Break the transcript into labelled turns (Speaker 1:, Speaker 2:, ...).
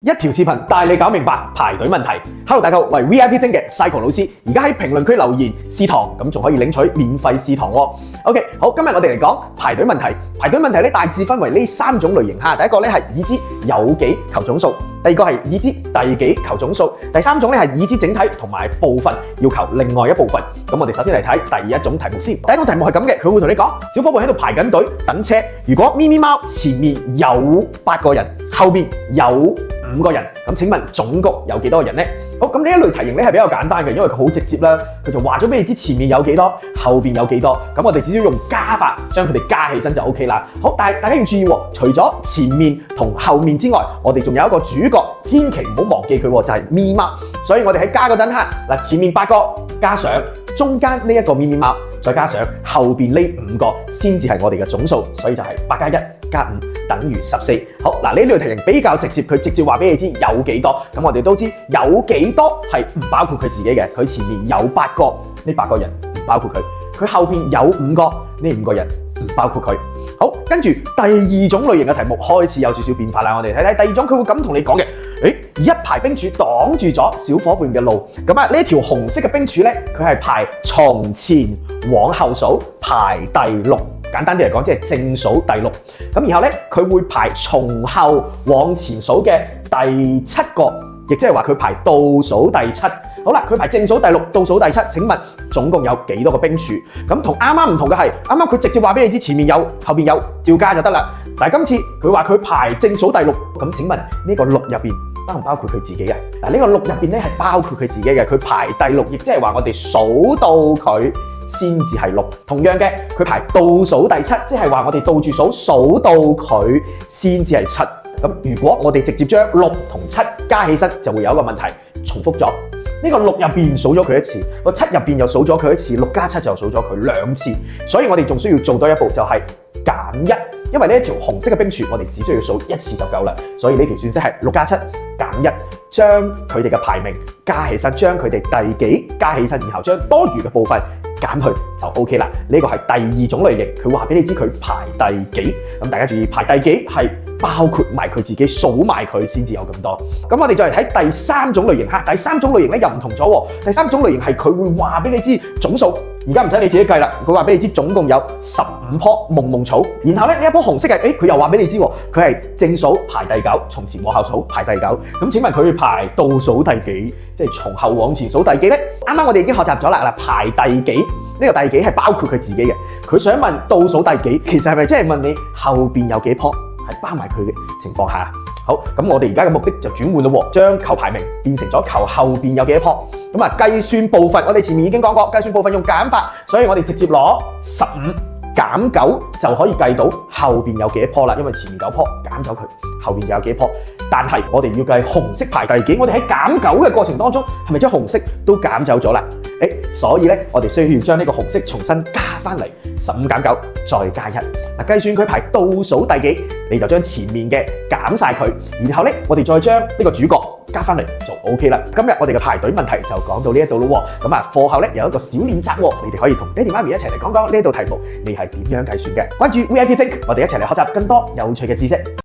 Speaker 1: 一條視頻帶你搞明白排隊問題。Hello， 大家好，我係 VIP Think 嘅 Cycle 老師，而家喺評論區留言試堂，咁仲可以領取免費試堂喎。OK， 好，今日我哋嚟講排隊問題。排隊問題咧大致分為呢3種類型嚇。第一個咧係已知有幾求總數，第二個係已知第幾求總數，第三種咧係已知整體同埋部分要求另外一部分。咁我哋首先嚟睇第一種題目先。第一個題目係咁嘅，佢會同你講小夥伴喺度排緊隊等車，如果咪咪貓前面有8個人，後面有5個人，咁請問總共有幾多個人呢？好，咁呢一類題型咧係比較簡單嘅，因為佢好直接啦，佢就話咗俾你知前面有幾多，後邊有幾多，咁我哋只需要用加法將佢哋加起身就 OK 啦。好，但係大家要注意喎，除咗前面同後面之外，我哋仲有一個主角，千祈唔好忘記佢喎，就係咪咪貓。所以我哋喺加嗰陣嗱，前面8個加上中間呢一個咪咪貓，再加上後邊呢5個先至係我哋嘅總數，所以就係8加1加5等於14。好，嗱，呢類題型比較直接，佢直接話俾你知有幾多，咁我哋都知有幾多係唔包括佢自己嘅，佢前面有8個，呢8個人唔包括佢，佢後邊有5個，呢5個人唔包括佢。好，跟住第二種類型嘅題目開始有少少變化啦，我哋睇睇第二種，佢會咁同你講嘅，一排冰柱擋住咗小夥伴嘅路，咁啊呢條紅色嘅冰柱咧，佢係排從前往後數排第6。簡單啲嚟講，即係正數第6。咁然後咧，佢會排從後往前數嘅第7個，亦即係話佢排倒數第7。好啦，佢排正數第6，倒數第7。請問總共有幾多個冰柱？咁同啱啱唔同嘅係，啱啱佢直接話俾你知前面有，後邊有，照加就得啦。但係今次佢話佢排正數第6，咁請問呢個6入邊包唔包括佢自己嘅？嗱，呢個6入邊咧係包括佢自己嘅，佢排第6，亦即係話我哋數到佢先至係6，同樣嘅，佢排倒數第7，即係話我哋倒住數到佢先至係7。咁如果我哋直接將6同7加起身，就會有一個問題，重複咗。呢個6入邊數咗佢一次，個7入邊又數咗佢一次，6加7就數咗佢2次。所以我哋仲需要做多一步，就係減1，因為呢一條紅色嘅冰柱，我哋只需要數1次就夠啦。所以呢條算式係6加7減1，將佢哋嘅排名加起身，將佢哋第幾加起身，然後將多餘嘅部分減去就 OK 啦。呢個係第二種類型，佢話俾你知佢排第幾。咁大家注意，排第幾係包括埋佢自己，數埋佢先至有咁多。咁我哋再嚟睇第3種類型嚇。第3種類型咧又唔同咗喎。第3種類型係佢會話俾你知總數，而家唔使你自己計啦。佢話俾你知總共有15棵蒙蒙草。然後咧呢一棵紅色嘅，佢又話俾你知喎，佢係正數排第9，從前往後數排第9。咁請問佢排倒數第幾？即係從後往前數第幾咧？啱啱我哋已經學習咗啦，排第幾？呢個第幾係包括佢自己嘅。佢想問倒數第幾，其實係咪即係問你後邊有幾棵？係包埋佢嘅情況下。好，咁我哋而家嘅目的就轉換咯喎，將求排名變成咗求後邊有幾多棵。咁啊，計算部分我哋前面已經講過，計算部分用減法，所以我哋直接攞15減9就可以計到後邊有幾多棵啦。因為前面9棵減咗佢，後邊有幾棵。但係我哋要計紅色排第幾，我哋喺減9嘅過程當中，係咪將紅色都減走咗啦？所以咧，我哋需要將呢個紅色重新加翻嚟，15減9再加1。嗱，計算佢排倒數第幾，你就將前面嘅減晒佢，然後咧，我哋再將呢個主角加翻嚟就 OK 啦。今日我哋嘅排隊問題就講到呢一度咯喎。咁啊，課後咧有一個小練習喎，你哋可以同爹哋媽咪一齊嚟講講呢一道題目，你係點樣計算嘅？關注 VIP Think，我哋一齊嚟學習更多有趣嘅知識。